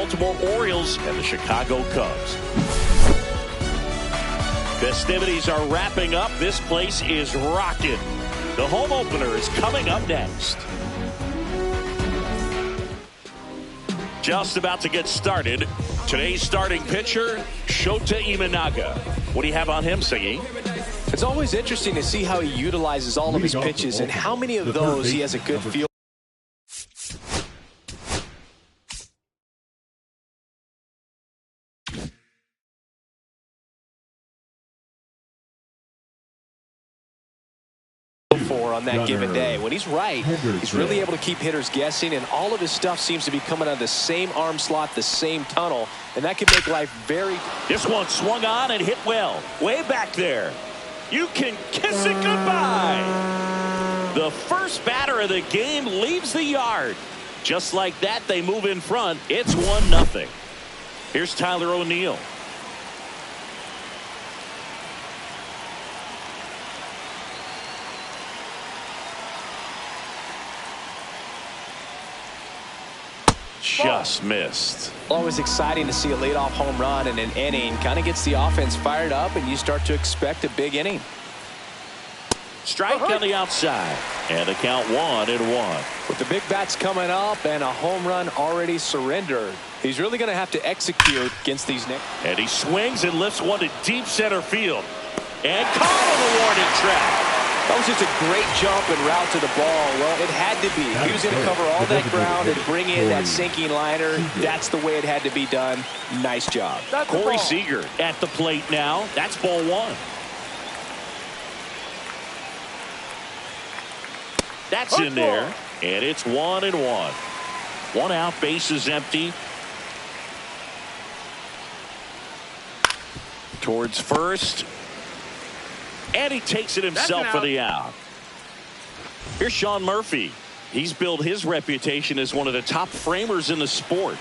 Baltimore Orioles and the Chicago Cubs. Festivities are wrapping up. This place is rocking. The home opener is coming up next. Just about to get started. Today's starting pitcher, Shotaimligu. What do you have on him, Siggy? It's always interesting to see how he utilizes all of his pitches and how many of those he has a good feel for on that given day. When he's right, he's really able to keep hitters guessing, and all of his stuff seems to be coming out of the same arm slot, the same tunnel, and that can make life very... This one swung on and hit well. Way back there. You can kiss it goodbye. The first batter of the game leaves the yard. Just like that, they move in front. It's 1-0. Here's Tyler O'Neill. Just missed. Always exciting to see a leadoff home run in an inning. Kind of gets the offense fired up, and you start to expect a big inning. Strike on the outside, and the count 1-1. With the big bats coming up and a home run already surrendered, he's really going to have to execute against these next. And he swings and lifts one to deep center field, and caught on the warning track. That was just a great jump and route to the ball. Well, it had to be. He was going to cover all that ground and bring in that sinking liner. That's the way it had to be done. Nice job. Corey Seager at the plate now. That's ball one. That's in there, and it's 1-1. One out, bases empty. Towards first. And he takes it himself for the out. Here's Sean Murphy. He's built his reputation as one of the top framers in the sport.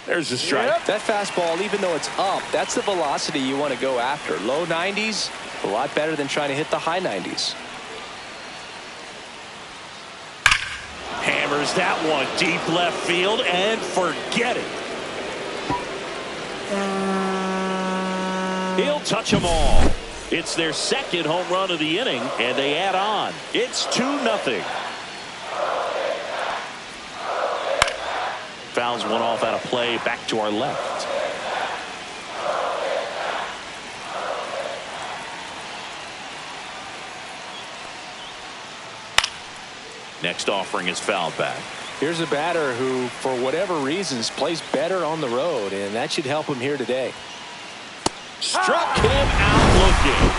There's a strike. Yep. That fastball, even though it's up, that's the velocity you want to go after. Low 90s, a lot better than trying to hit the high 90s. Hammers that one deep left field and forget it. He'll touch them all. It's their second home run of the inning, and they add on. It's 2-0. Fouls one off out of play, back to our left. Next offering is fouled back. Here's a batter who, for whatever reasons, plays better on the road, and that should help him here today. Struck him out looking.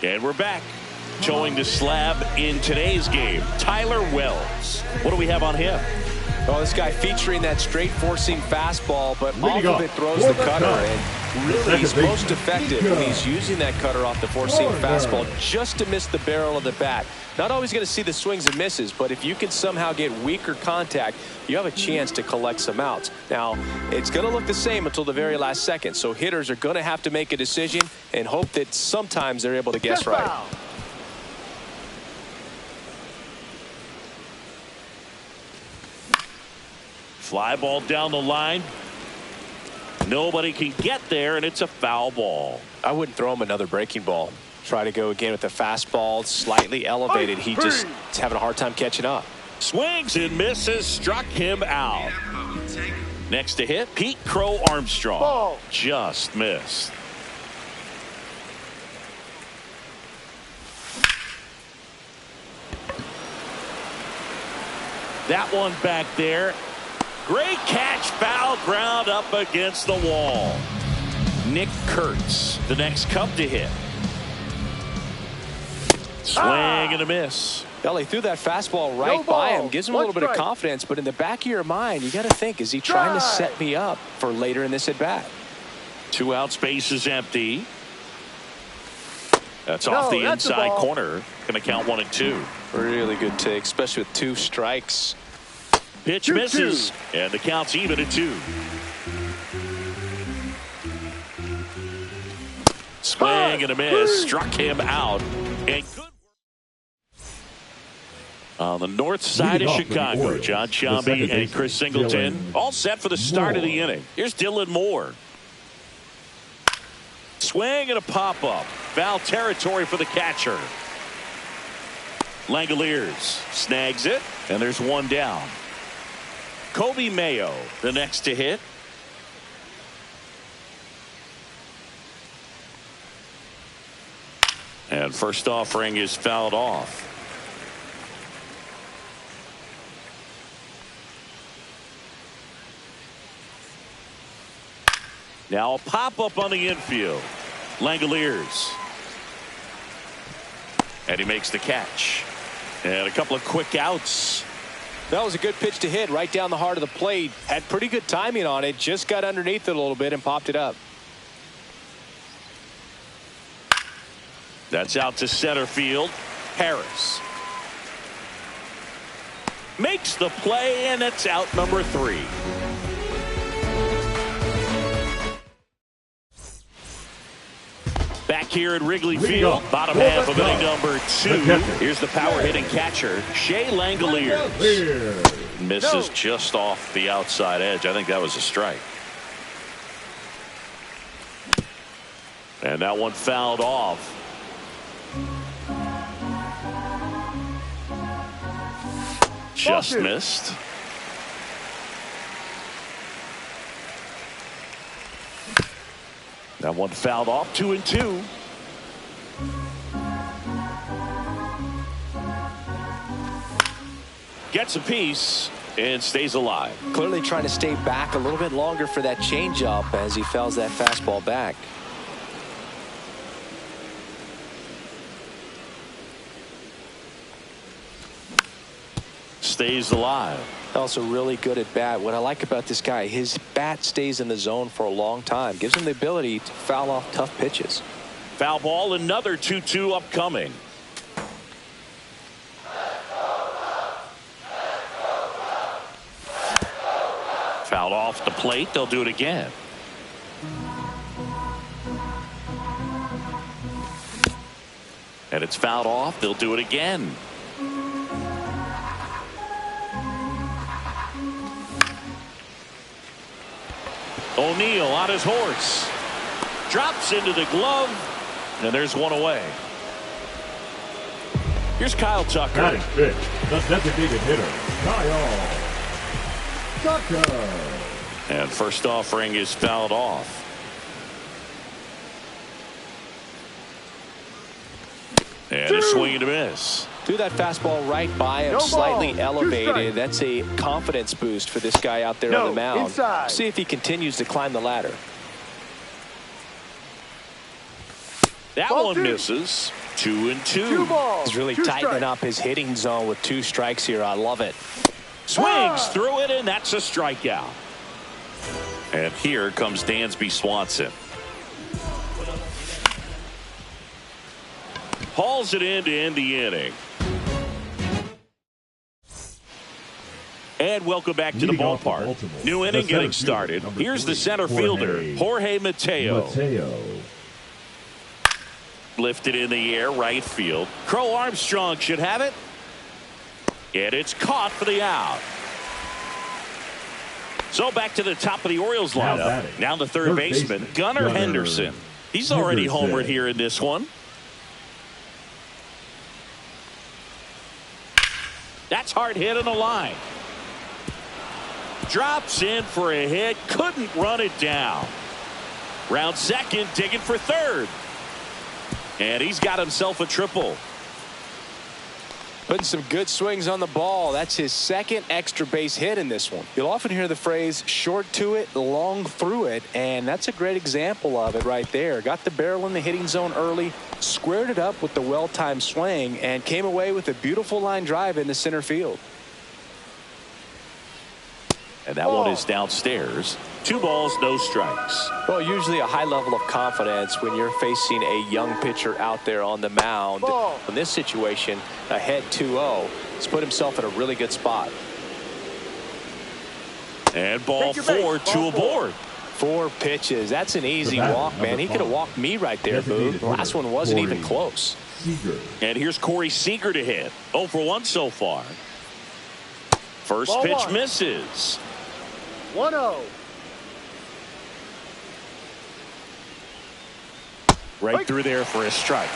And we're back. Towing the slab in today's game, Tyler Wells. What do we have on him? Well, this guy featuring that straight four-seam fastball, but off of it throws the cutter, and really he's most effective when he's using that cutter off the four-seam fastball just to miss the barrel of the bat. Not always going to see the swings and misses, but if you can somehow get weaker contact, you have a chance to collect some outs. Now, it's going to look the same until the very last second, so hitters are going to have to make a decision and hope that sometimes they're able to guess right. Fly ball down the line. Nobody can get there, and it's a foul ball. I wouldn't throw him another breaking ball. Try to go again with the fastball, slightly elevated. He just is having a hard time catching up. Swings and misses, struck him out. Next to hit, Pete Crow Armstrong. Just missed. That one back there. Great catch, foul ground up against the wall. Nick Kurtz, the next Cub to hit. Swing and a miss. Well, he threw that fastball right by him. Gives him a little bit of confidence, but in the back of your mind, you got to think, is he trying to set me up for later in this at-bat? 2 out, space is empty. That's off the inside corner. Going to count 1 and 2. Really good take, especially with 2 strikes. Pitch misses, and the count's even at 2. Swing and a miss. Struck him out. And good. On the north side of Chicago, John Sciambi and Chris Singleton all set for the start of the inning. Here's Dylan Moore. Swing and a pop-up. Foul territory for the catcher. Langoliers snags it, and there's one down. Kobe Mayo, the next to hit. And first offering is fouled off. Now a pop-up on the infield. Langoliers. And he makes the catch. And a couple of quick outs. That was a good pitch to hit right down the heart of the plate. Had pretty good timing on it. Just got underneath it a little bit and popped it up. That's out to center field. Harris makes the play, and it's out number 3. Back here at Wrigley Field, bottom half of inning number 2. Here's the power hitting catcher, Shea Langoliers. Misses just off the outside edge. I think that was a strike. And that one fouled off. Just missed. That one fouled off. 2-2. Gets a piece and stays alive. Clearly trying to stay back a little bit longer for that changeup as he fouls that fastball back. Stays alive. Also really good at bat. What I like about this guy, his bat stays in the zone for a long time. Gives him the ability to foul off tough pitches. Foul ball, another 2-2 upcoming. Fouled off the plate. They'll do it again. And it's fouled off. They'll do it again. O'Neill on his horse. Drops into the glove. And there's one away. Here's Kyle Tucker. Batting fifth, the designated hitter, Kyle Tucker. And first offering is fouled off. And a swing and a miss. Threw that fastball right by him, slightly elevated. That's a confidence boost for this guy out there on the mound. Inside. See if he continues to climb the ladder. That one misses. 2-2. He's really tightening up his hitting zone with 2 strikes here. I love it. Swings through it, and that's a strikeout. And here comes Dansby Swanson. Hauls it in to end the inning. And welcome back to the ballpark. New inning getting started. Here's the center fielder, Jorge Mateo. Lifted in the air, right field. Crow Armstrong should have it. And it's caught for the out. So back to the top of the Orioles lineup. Now the third baseman, Gunnar Henderson. He's already homered here in this one. That's hard hit on the line. Drops in for a hit. Couldn't run it down. Round second, digging for third. And he's got himself a triple. Putting some good swings on the ball. That's his second extra base hit in this one. You'll often hear the phrase short to it, long through it, and that's a great example of it right there. Got the barrel in the hitting zone early, squared it up with the well-timed swing, and came away with a beautiful line drive into center field. And that one is downstairs. 2 balls, no strikes. Well, usually a high level of confidence when you're facing a young pitcher out there on the mound. In this situation, ahead 2-0. He's put himself in a really good spot. And ball 4, 2 aboard. 4 pitches. That's an easy walk, man. He could have walked me right there, Boo. The last one wasn't even close. And here's Corey Seager to hit. 0 for 1 so far. First Ball pitch 1. misses. 1-0. Right through there for a strike.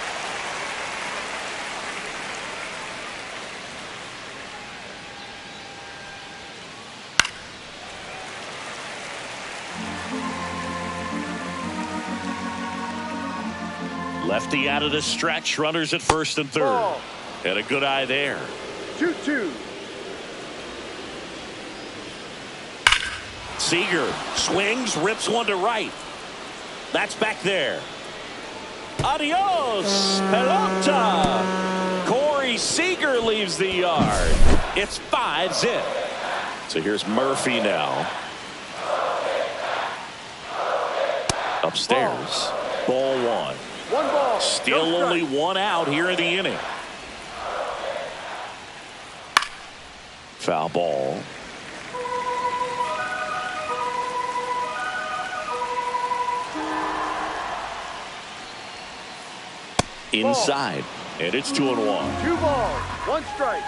Lefty out of the stretch. Runners at first and third. Ball. And a good eye there. 2-2. Seager swings, rips one to right. That's back there. Adios, pelota. Corey Seager leaves the yard. It's 5-zip. So here's Murphy now. Upstairs. Ball 1. 1 ball. Still No only strike. 1 out here in the inning. Foul ball. Inside. And it's 2-1. 2 balls. 1 strike.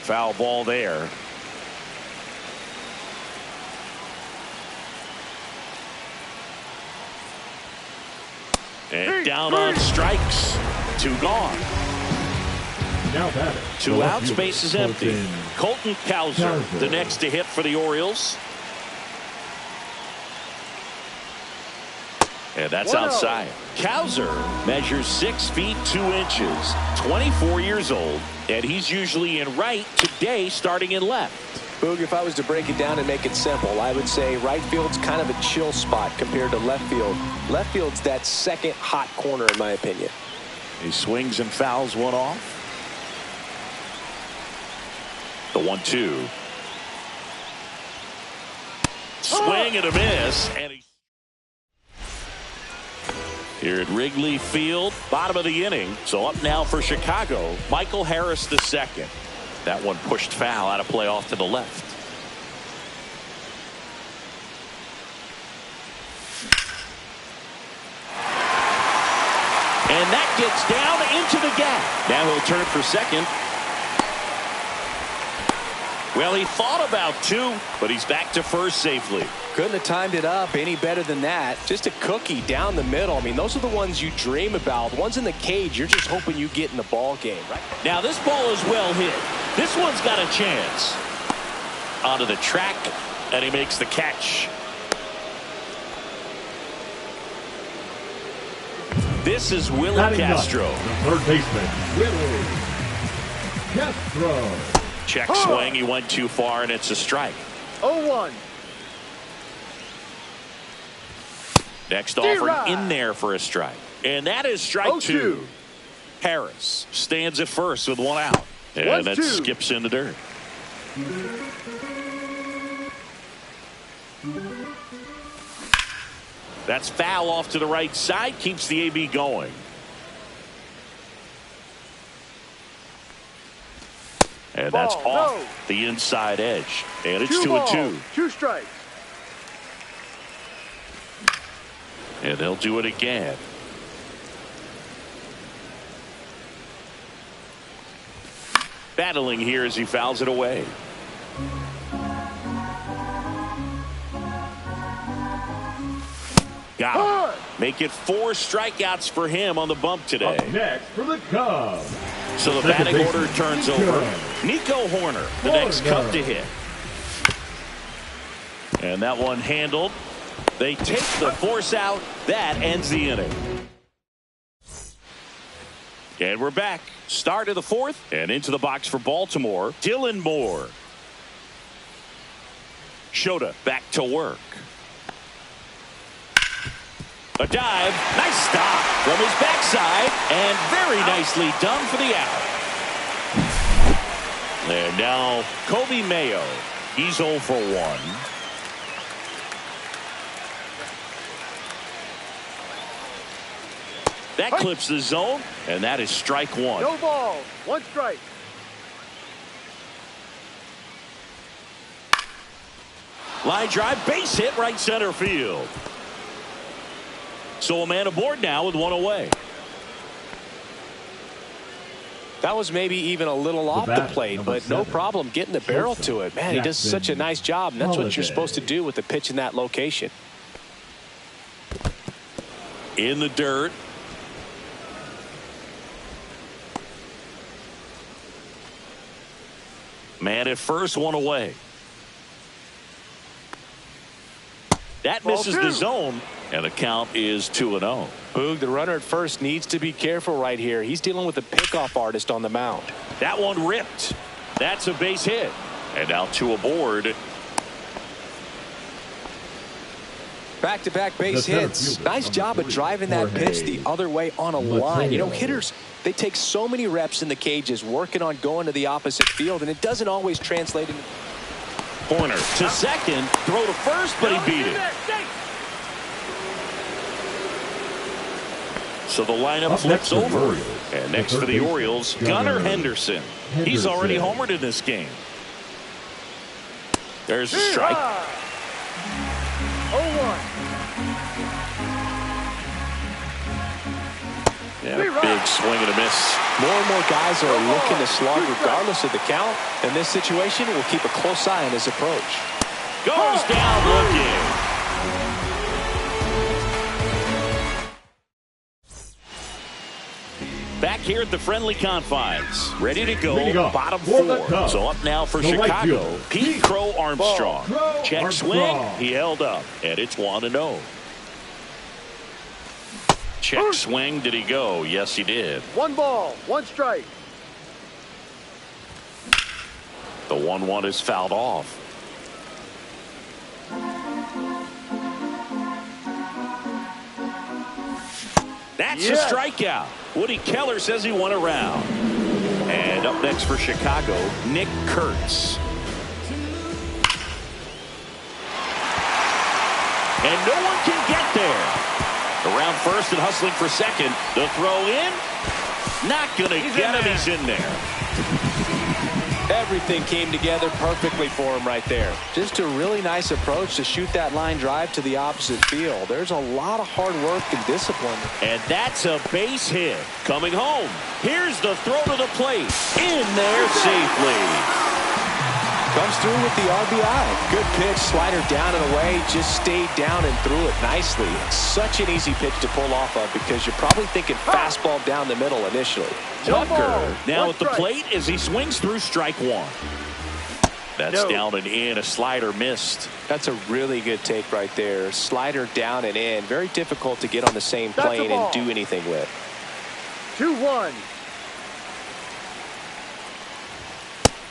Foul ball there. And down on strikes. 2 gone. Now batting. 2 outs, base is empty. Colton Cowser, the next to hit for the Orioles. And that's 1-0. outside. Cowser measures 6 feet 2 inches, 24 years old, and he's usually in right, today starting in left. Boog, if I was to break it down and make it simple, I would say right field's kind of a chill spot compared to left field. Left field's that second hot corner, in my opinion. He swings and fouls one off. The 1-2. Swing and a miss. And here at Wrigley Field, bottom of the inning. So up now for Chicago, Michael Harris II. That one pushed foul out of play off to the left. And that gets down into the gap. Now he'll turn for second. Well, he thought about 2, but he's back to first safely. Couldn't have timed it up any better than that. Just a cookie down the middle. I mean, those are the ones you dream about. The ones in the cage, you're just hoping you get in the ball game, right? Now this ball is well hit. This one's got a chance. Onto the track, and he makes the catch. This is Willie Castro. The third baseman, Willie Castro. Check swing. He went too far, and it's a strike. 0-1. Next offer in there for a strike. And that is strike 2. Harris stands at first with 1 out. And that skips in the dirt. That's foul off to the right side. Keeps the AB going. And that's off the inside edge. And it's 2-2. 2 strikes. And they'll do it again. Battling here as he fouls it away. Got him. Make it 4 strikeouts for him on the bump today. Up next for the Cubs. So the batting order turns over. Nico Horner, the next Cub to hit. And that one handled. They take the force out. That ends the inning. And we're back. Start of the 4th and into the box for Baltimore. Dylan Moore. Shota back to work. A dive. Nice stop from his backside. And very nicely done for the out. And now Kobe Mayo. He's 0 for 1. That clips the zone, and that is strike 1. No ball. 1 strike. Line drive, base hit, right center field. So a man aboard now with one away. That was maybe even a little off the plate, but no problem getting the barrel to it. Man, he does such a nice job, and that's what you're supposed to do with the pitch in that location. In the dirt. Man at first, one away. That misses the zone, and the count is 2-0. Boog, the runner at first needs to be careful right here. He's dealing with a pickoff artist on the mound. That one ripped. That's a base hit. And now two aboard. Back-to-back base hits. Nice job of driving that pitch the other way on a line. You know, hitters, they take so many reps in the cages working on going to the opposite field, and it doesn't always translate into... Pointer to second, throw to first, but he beat it. So the lineup flips over. And next for the Orioles, Gunnar Henderson. He's already homered in this game. There's a strike. 0-1. Yeah, big swing and a miss. More and more guys are looking to slug regardless of the count. In this situation, we'll keep a close eye on his approach. Goes down looking. Back here at the friendly confines. Ready to go. Bottom four. So up now for Chicago. Pete Crow Armstrong. Check swing. He held up. And it's 1-0. Check swing. Did he go? Yes, he did. 1 ball, 1 strike. The 1-1 is fouled off. That's a strikeout. Woody Keller says he won a round. And up next for Chicago, Nick Kurtz. And no one can get there. Around first and hustling for second. The throw in. Not going to get him. He's in there. Everything came together perfectly for him right there. Just a really nice approach to shoot that line drive to the opposite field. There's a lot of hard work and discipline. And that's a base hit. Coming home. Here's the throw to the plate. In there safely. Comes through with the RBI. Good pitch, slider down and away. Just stayed down and threw it nicely. Such an easy pitch to pull off of because you're probably thinking fastball down the middle initially. Tucker now at the plate as he swings through strike one. That's down and in. A slider missed. That's a really good take right there. Slider down and in. Very difficult to get on the same plane and do anything with. 2-1.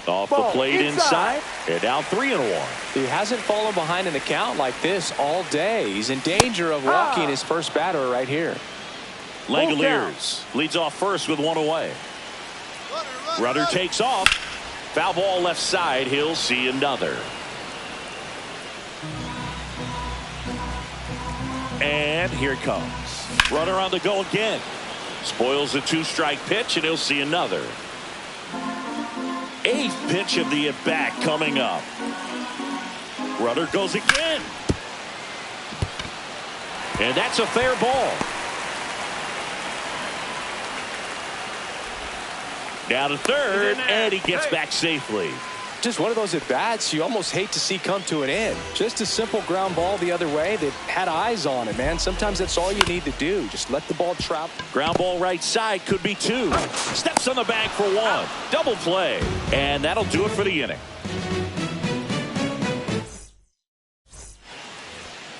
Off the plate inside. And now 3-1. He hasn't fallen behind in the count like this all day. He's in danger of walking his first batter right here. Langoliers leads off first with one away. Rudder takes off. Foul ball left side. He'll see another. And here it comes. Runner on the go again. Spoils the 2-strike pitch, and he'll see another. 8th pitch of the at-bat coming up. Rudder goes again. And that's a fair ball. Down to third, and he gets back safely. Just one of those at-bats you almost hate to see come to an end. Just a simple ground ball the other way. They had eyes on it, man. Sometimes that's all you need to do. Just let the ball travel. Ground ball right side, could be 2. Steps on the bag for 1. Double play. And that'll do it for the inning.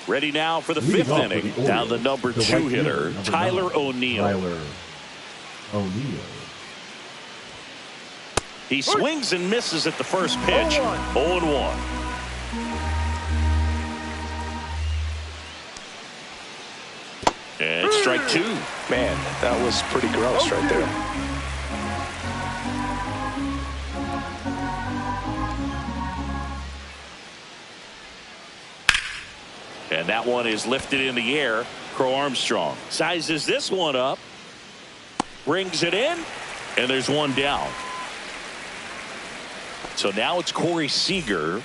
Ready now for the 5th inning. Down the number 2 hitter, Tyler O'Neill. He swings and misses at the first pitch. 0-1. And strike 2. Man, that was pretty gross right there. And that one is lifted in the air. Crow Armstrong sizes this one up. Brings it in. And there's one down. So now it's Corey Seager.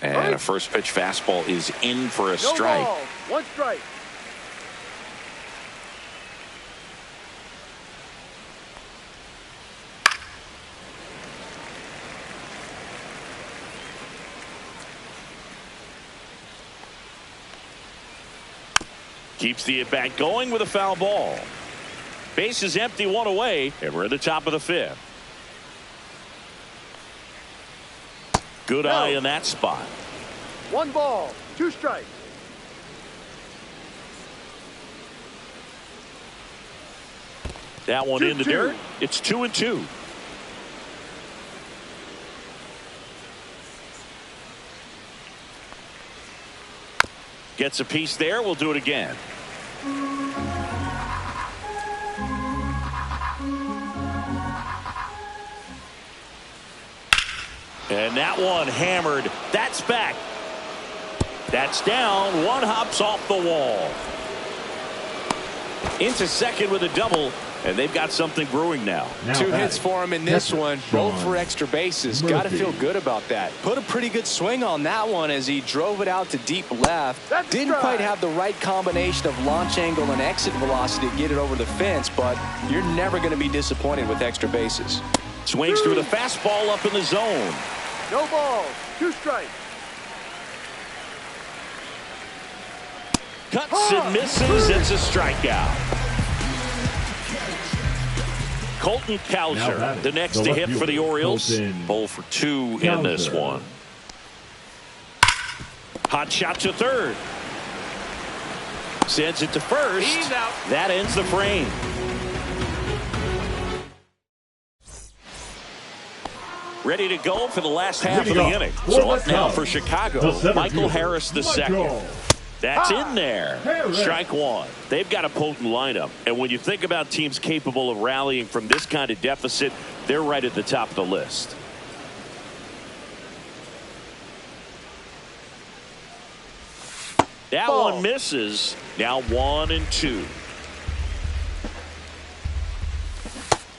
And a first pitch fastball is in for a strike. No ball, 1 strike. Keeps the at-bat going with a foul ball. Base is empty, 1 away, and we're at the top of the 5th. Good eye in that spot. 1 ball, 2 strikes. That one in the dirt. It's 2-2. Gets a piece there. We'll do it again. And that one hammered. That's back. That's down. One hops off the wall. Into second with a double. And they've got something brewing now. 2 hits for him in this one, both for extra bases. Got to feel good about that. Put a pretty good swing on that one as he drove it out to deep left. Didn't quite have the right combination of launch angle and exit velocity to get it over the fence, but you're never going to be disappointed with extra bases. Swings through the fastball up in the zone. No ball, 2 strikes. Cuts and misses. It's a strikeout. Colton Cowser, the next to hit for the Orioles. 0 for 2 in this one. Hot shot to third. Sends it to first. He's out. That ends the frame. Ready to go for the last half of the inning. So up now for Chicago, Michael Harris II. That's in there. Strike 1. They've got a potent lineup. And when you think about teams capable of rallying from this kind of deficit, they're right at the top of the list. That one misses. Now 1-2.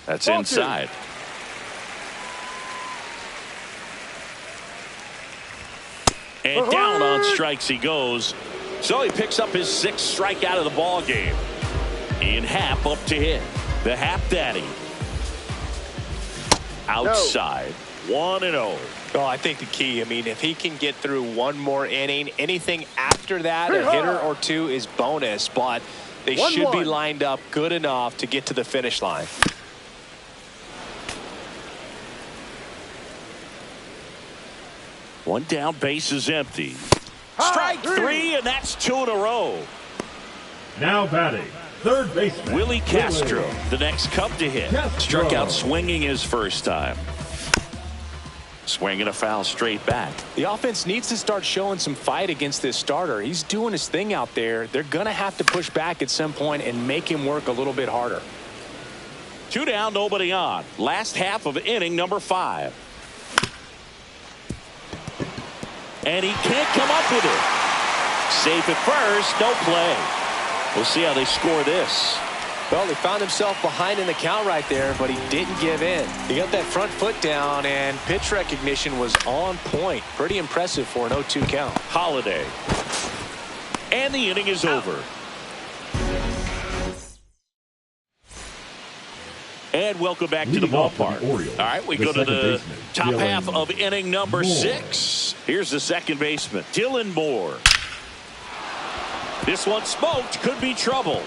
That's inside. And down on strikes he goes. So he picks up his 6th strikeout of the ball game. Ian Happ up to hit. The Happ Daddy. Outside. 1-0. Oh, I think the key, if he can get through one more inning, anything after that, a hitter or 2 is bonus, but they should be lined up good enough to get to the finish line. One down, base is empty. Strike 3, and that's 2 in a row. Now batting, third baseman Willie Castro, the next Cub to hit. Struck out swinging his first time. Swinging a foul straight back. The offense needs to start showing some fight against this starter. He's doing his thing out there. They're going to have to push back at some point and make him work a little bit harder. 2 down, nobody on. Last half of inning number 5. And he can't come up with it. Safe at first, no play. We'll see how they score this. Well, he found himself behind in the count right there, but he didn't give in. He got that front foot down, and pitch recognition was on point. Pretty impressive for an 0-2 count. Holiday. And the inning is over. And welcome back to the ballpark. All right, we go to the top half of inning number 6. Here's the second baseman, Dylan Moore. This one smoked, could be trouble.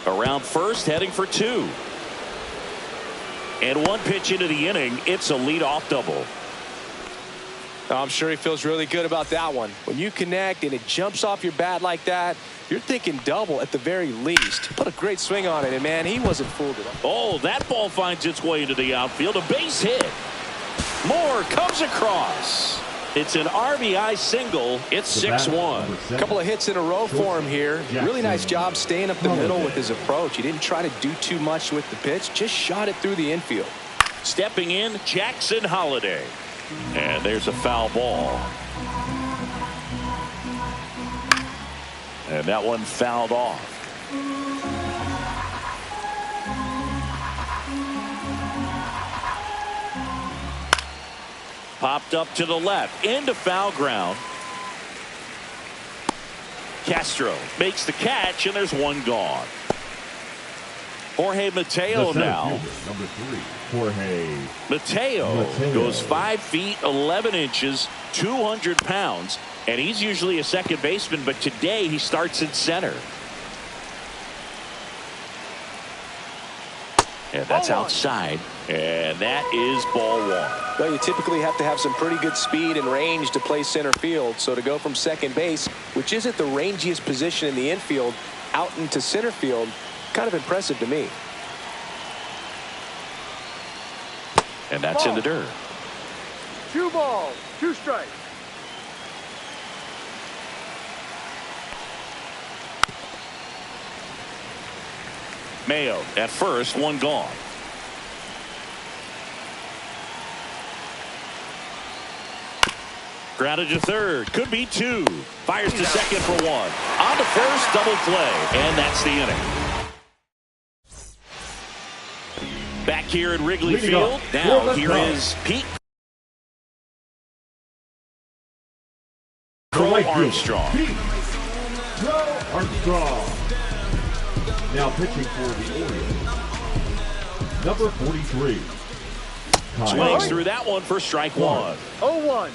Around first, heading for 2. And 1 pitch into the inning, it's a leadoff double. I'm sure he feels really good about that one. When you connect and it jumps off your bat like that, you're thinking double at the very least. Put a great swing on it, and man, he wasn't fooled at all. Oh, that ball finds its way into the outfield. A base hit. Moore comes across. It's an RBI single. It's 6-1. A couple of hits in a row for him here. Really nice job staying up the middle with his approach. He didn't try to do too much with the pitch. Just shot it through the infield. Stepping in, Jackson Holiday. And there's a foul ball. And that one fouled off. Popped up to the left into foul ground. Castro makes the catch, and there's one gone. Jorge Mateo now. Number 3, Jorge Mateo goes 5 feet 11 inches, 200 pounds, and he's usually a second baseman, but today he starts in center. And that's outside, and that is ball 1. Well, you typically have to have some pretty good speed and range to play center field. So to go from second base, which isn't the rangiest position in the infield, out into center field, kind of impressive to me. And that's in the dirt. 2 balls, 2 strikes. Mayo at first, one gone. Grounded to third, could be 2. Fires to second for 1. On to first, double play, and that's the inning. Back here at Wrigley Field, now here is Pete Armstrong. Now pitching for the Orioles, number 43. Swings through that one for strike 1. 0-1.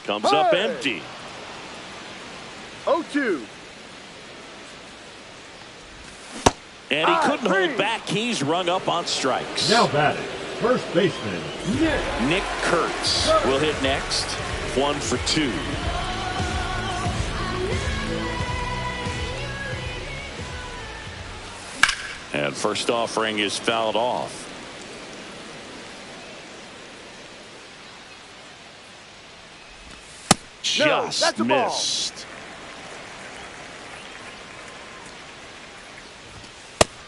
Comes up empty. 0-2. And he couldn't hold back. He's rung up on strikes. Now batting, first baseman, Nick Kurtz will hit next. 1 for 2. And first offering is fouled off. Just missed.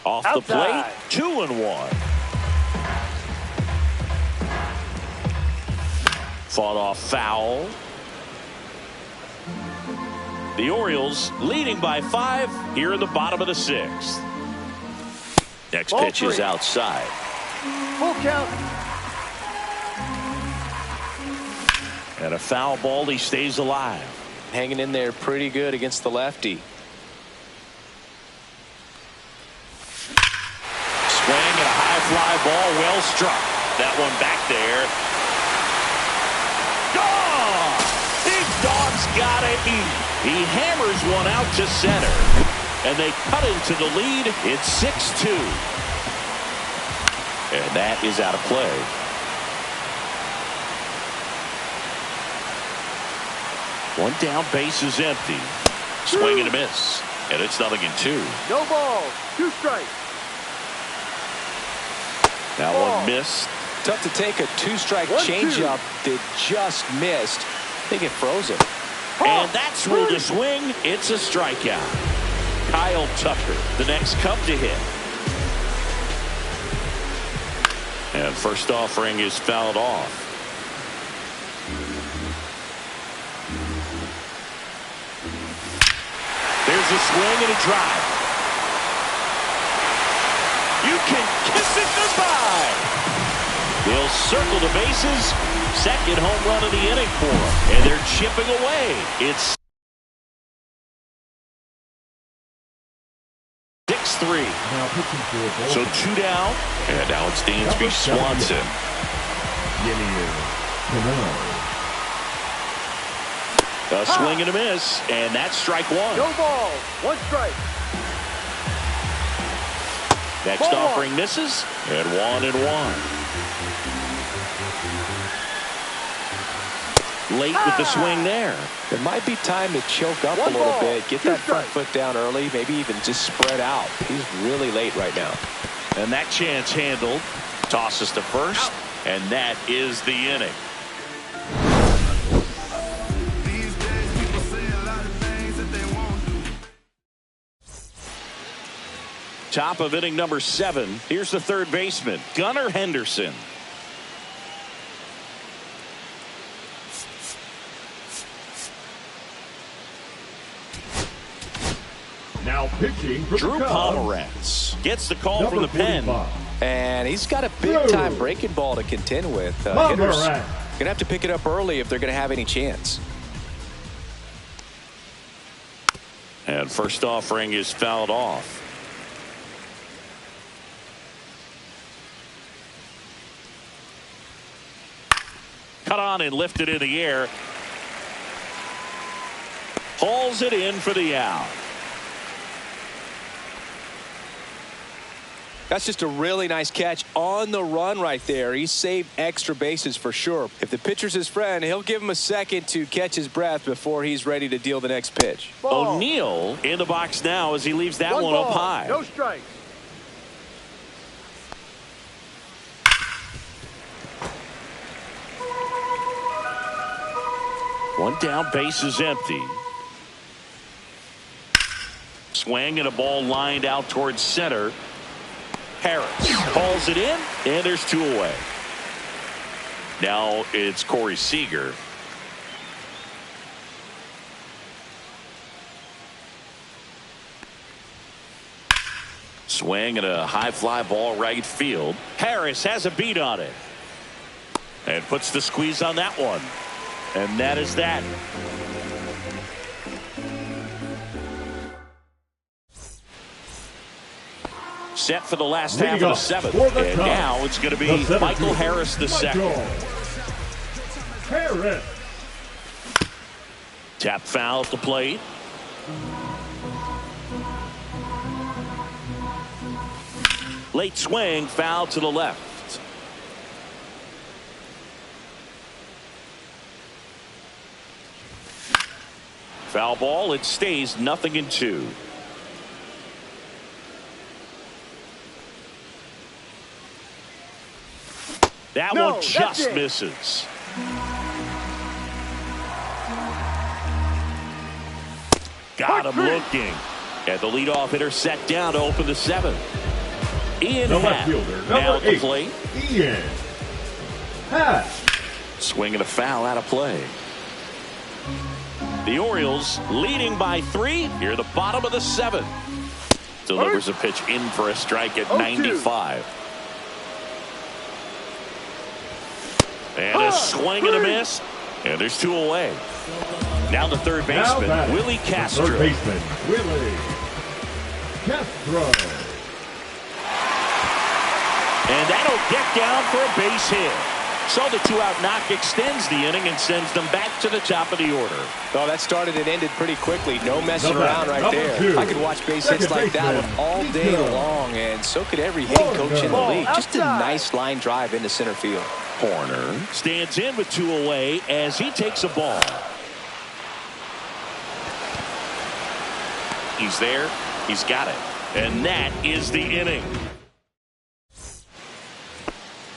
Off the plate, 2-1. Fought off foul. The Orioles leading by 5 here in the bottom of the 6th. Next pitch is outside. Full count. And a foul ball, he stays alive. Hanging in there pretty good against the lefty. Swing and a high fly ball, well struck. That one back there. Gone! Big Dog's got to eat. He hammers one out to center. And they cut into the lead. It's 6-2. And that is out of play. One down, base is empty. Swing and a miss. And it's 0-2. No balls, 2 strikes. That one missed. Tough to take a 2-strike changeup that just missed. They get frozen. And that's ruled a swing. It's a strikeout. Kyle Tucker, the next Cub to hit. And first offering is fouled off. There's a swing and a drive. You can kiss it goodbye. They'll circle the bases. Second home run of the inning for them. And they're chipping away. It's 6-3. So 2 down. And now it's Dansby Swanson. A swing and a miss. And that's strike 1. No balls, 1 strike. Next offering misses. And 1-1. Late with the swing there. It might be time to choke up a little bit. Get that front foot down early. Maybe even just spread out. He's really late right now. And that chance handled. Tosses to first. And that is the inning. Top of inning number 7. Here's the third baseman, Gunnar Henderson. Now pitching for Drew the Cubs. Pomeranz gets the call Number from the pen. 45. And he's got a big-time breaking ball to contend with. Hitters going to have to pick it up early if they're going to have any chance. And first offering is fouled off. Cut on and lifted in the air. Hauls it in for the out. That's just a really nice catch on the run right there. He saved extra bases for sure. If the pitcher's his friend, he'll give him a second to catch his breath before he's ready to deal the next pitch. Ball. O'Neill in the box now as he leaves that one ball, up high. No strikes. One down, base is empty. Swing and a ball lined out towards center. Harris calls it in, and there's two away. Now it's Corey Seager. Swing and a high fly ball right field. Harris has a beat on it and puts the squeeze on that one. And that is that. Set for the last half of the seventh. And now it's going to be Michael Harris the second. Harris. Tap foul at the plate. Late swing, foul to the left. Foul ball, it stays 0-2. That one just misses. Got him looking. And the leadoff hitter set down to open the seventh. Ian Happ now at the plate. Ian Happ. Swinging a foul out of play. The Orioles leading by 3 near the bottom of the seventh. Delivers a pitch in for a strike at 95. And a swing and a miss. And there's 2 away. Now the third baseman, Willie Castro. Third baseman, Willie Castro. And that'll get down for a base hit. So the 2-out knock extends the inning and sends them back to the top of the order. Oh, that started and ended pretty quickly. No messing around right there. I could watch base hits like that one all day long, and so could every hitting coach in the league. Just a nice line drive into center field. Horner stands in with 2 away as he takes a ball. He's there. He's got it. And that is the inning.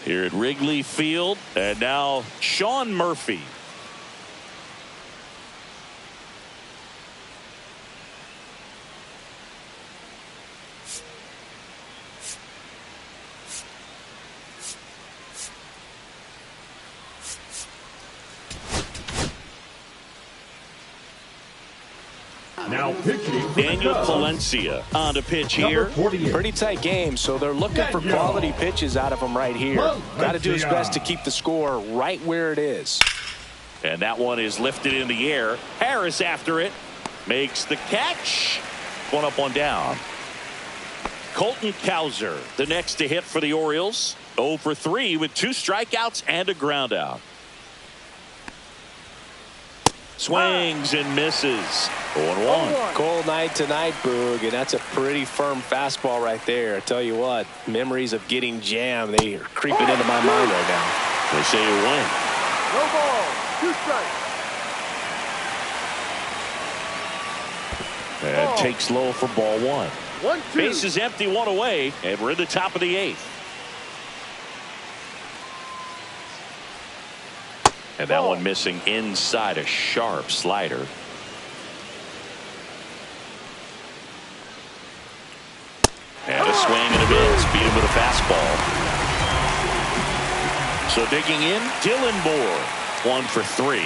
Here at Wrigley Field, and now Sean Murphy. Now pitching Daniel Palencia on to pitch here. Pretty tight game, so they're looking for quality pitches out of him right here. Got to do his best to keep the score right where it is. And that one is lifted in the air. Harris after it. Makes the catch. 1 up, 1 down. Colton Cowser, the next to hit for the Orioles. 0 for 3 with 2 strikeouts and a ground out. Swings and misses. 0-1. Cold night tonight, Boog, and that's a pretty firm fastball right there. I tell you what, memories of getting jammed, they are creeping into my mind right now. They say you win. No ball. 2 strikes. And takes low for ball 1. 1-2. Base is empty, 1 away, and we're in the top of the 8th. And that one missing inside, a sharp slider. And a swing and a miss. Beat him with a fastball. So digging in, Dylan Moore. 1 for 3.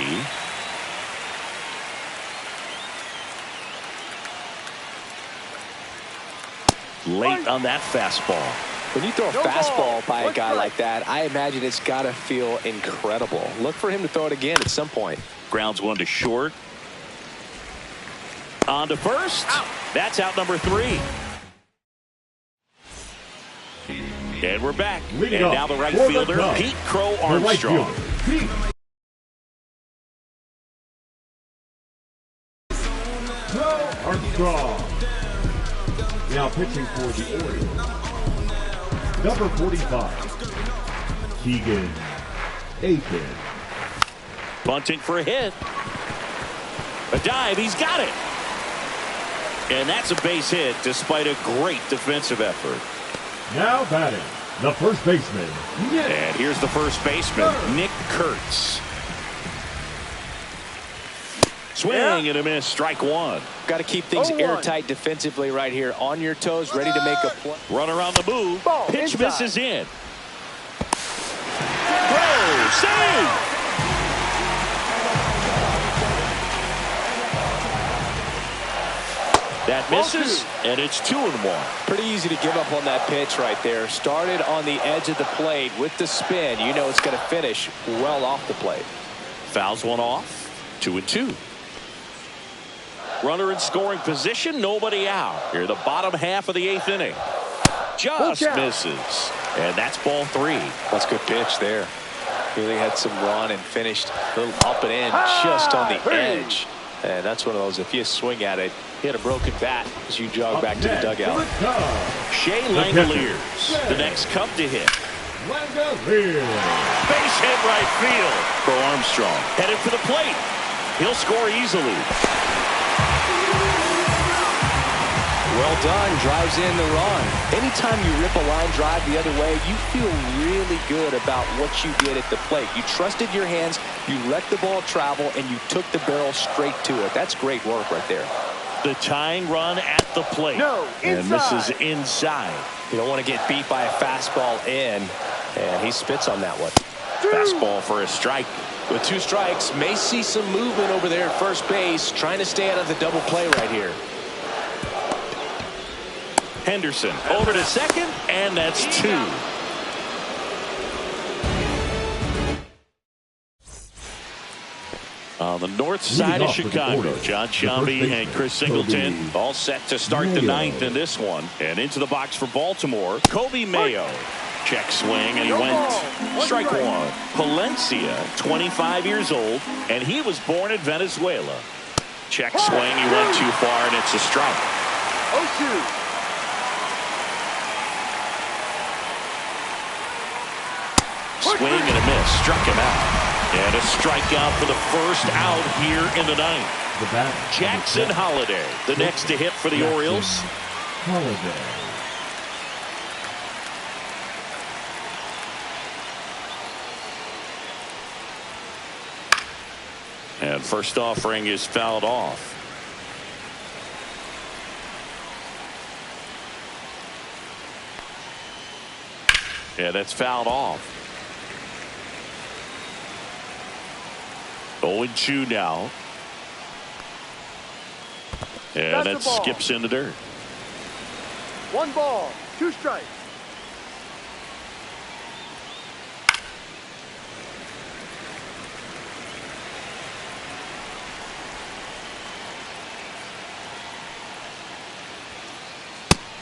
late on that fastball. When you throw a fastball by a guy like that, I imagine it's got to feel incredible. Look for him to throw it again at some point. Grounds one to short. On to first. That's out number 3. And we're back. And now the right fielder, Pete Crow Armstrong. Armstrong. Now pitching for the Orioles. Number 45. Keegan Aiken. Bunting for a hit. A dive. He's got it. And that's a base hit despite a great defensive effort. Now batting, the first baseman. And here's the first baseman, Nick Kurtz. Swing and a miss, strike one. Got to keep things airtight defensively right here. On your toes, ready to make a play. Runner on the move. Pitch misses in. Throw, save! That misses, and it's 2-1. Pretty easy to give up on that pitch right there. Started on the edge of the plate with the spin. You know it's going to finish well off the plate. Fouls one off. 2-2. Runner in scoring position, nobody out. Here the bottom half of the 8th inning. Just misses. And that's ball 3. That's a good pitch there. Really had some run and finished a little up and in just on the edge. And that's one of those, if you swing at it, hit a broken bat as you jog back to the dugout. Shea Langoliers, the next Cub to hit. Base hit right field. For Armstrong. Headed for the plate. He'll score easily. Well done. Drives in the run. Anytime you rip a line drive the other way, you feel really good about what you did at the plate. You trusted your hands, you let the ball travel, and you took the barrel straight to it. That's great work right there. The tying run at the plate. And this is inside. You don't want to get beat by a fastball in, and he spits on that one. Fastball for a strike. With 2 strikes, may see some movement over there at first base, trying to stay out of the double play right here. Henderson over to second, and that's 2. On the north side of Chicago, John Sciambi and Chris Singleton all set to start the 9th in this one. And into the box for Baltimore, Kobe Mayo. Check swing, and he went. Strike one. Palencia, 25 years old, and he was born in Venezuela. Check swing, he went too far, and it's a strike. 0-2. Swing and a miss. Struck him out. And a strikeout for the first out here in the 9th. Jackson Holliday, the next to hit for the Orioles. And first offering is fouled off. Yeah, that's fouled off. 0-2 now. And that skips in the dirt. 1 ball, 2 strikes.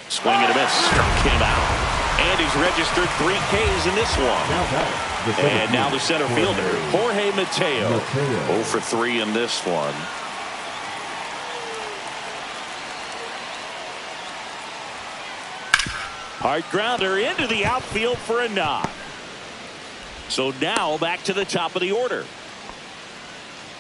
Swing and a miss. Struck him out. And he's registered 3 Ks in this one. And now the center fielder, Jorge Mateo. 0 for 3 in this one. Hard grounder into the outfield for a knock. So now back to the top of the order.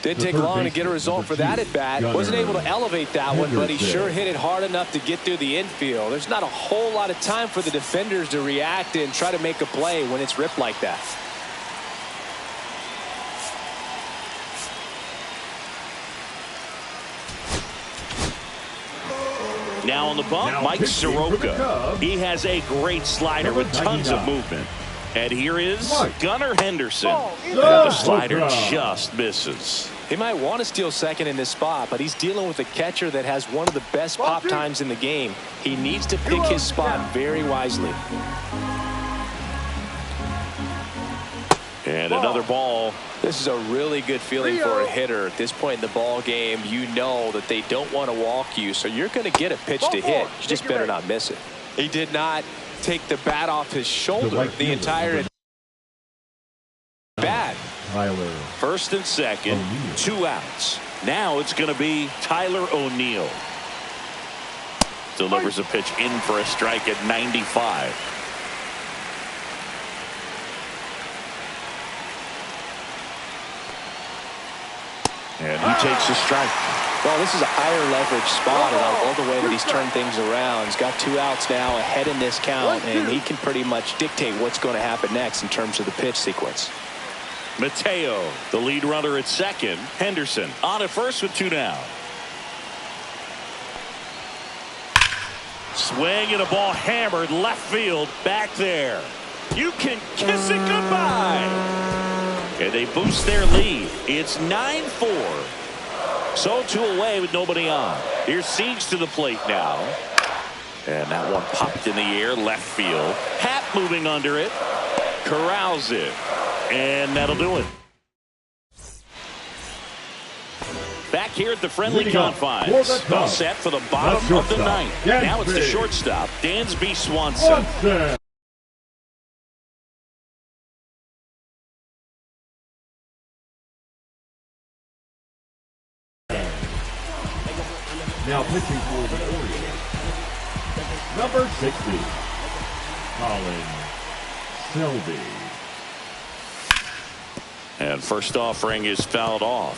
Didn't take long to get a result for that at bat. Wasn't able to elevate that one, but he sure hit it hard enough to get through the infield. There's not a whole lot of time for the defenders to react and try to make a play when it's ripped like that. Now on the bump, Mike Soroka. He has a great slider with tons of movement. And here is Gunnar Henderson. And the slider just misses. He might want to steal second in this spot, but he's dealing with a catcher that has one of the best pop times in the game. He needs to pick his spot very wisely. And another ball. This is a really good feeling for a hitter at this point in the ball game. You know that they don't want to walk you, so you're going to get a pitch to hit. You just better not miss it. He did not take the bat off his shoulder the entire bat. First and second, 2 outs. Now it's going to be Tyler O'Neill. Delivers a pitch in for a strike at 95. And he takes a strike. Well, this is a higher leverage spot, and I love the way that he's turned things around. He's got 2 outs now ahead in this count, and he can pretty much dictate what's going to happen next in terms of the pitch sequence. Mateo, the lead runner at second. Henderson on at first with 2 down. Swing and a ball hammered left field back there. You can kiss it goodbye. And they boost their lead. It's 9-4. So 2 away with nobody on. Here's Siege to the plate now. And that one popped in the air left field. Hat moving under it. Corrals it. And that'll do it. Back here at the friendly confines. All set for the bottom of the ninth. Now it's the shortstop, Dansby Swanson. Now pitching for the Orioles, number 60, Colin Selby. And first offering is fouled off.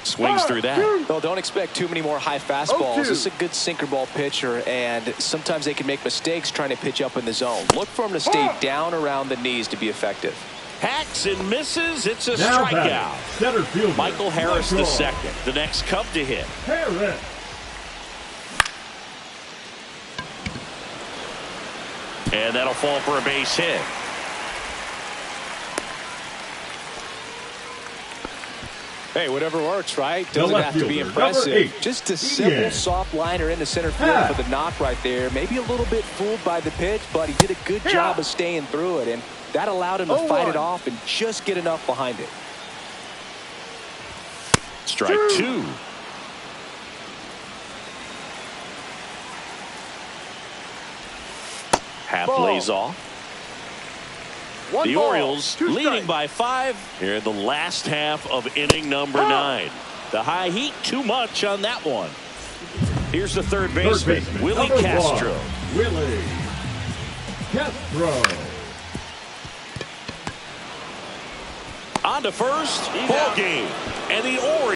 Swings through that. Well, don't expect too many more high fastballs. This is a good sinker ball pitcher, and sometimes they can make mistakes trying to pitch up in the zone. Look for him to stay down around the knees to be effective. Hacks and misses. It's a strikeout. Center fielder, Michael Harris the second. The next Cub to hit. Harris. And that'll fall for a base hit. Hey, whatever works, right? Doesn't have to be impressive. Just a simple soft liner into center field for the knock right there. Maybe a little bit fooled by the pitch, but he did a good job of staying through it, and that allowed him to fight it off and just get enough behind it. Strike 2. Half lays off. The Orioles leading by 5 here in the last half of inning number 9. The high heat too much on that one. Here's the third baseman, Willie Castro. Willie Castro. On to first, ball game. And the Orioles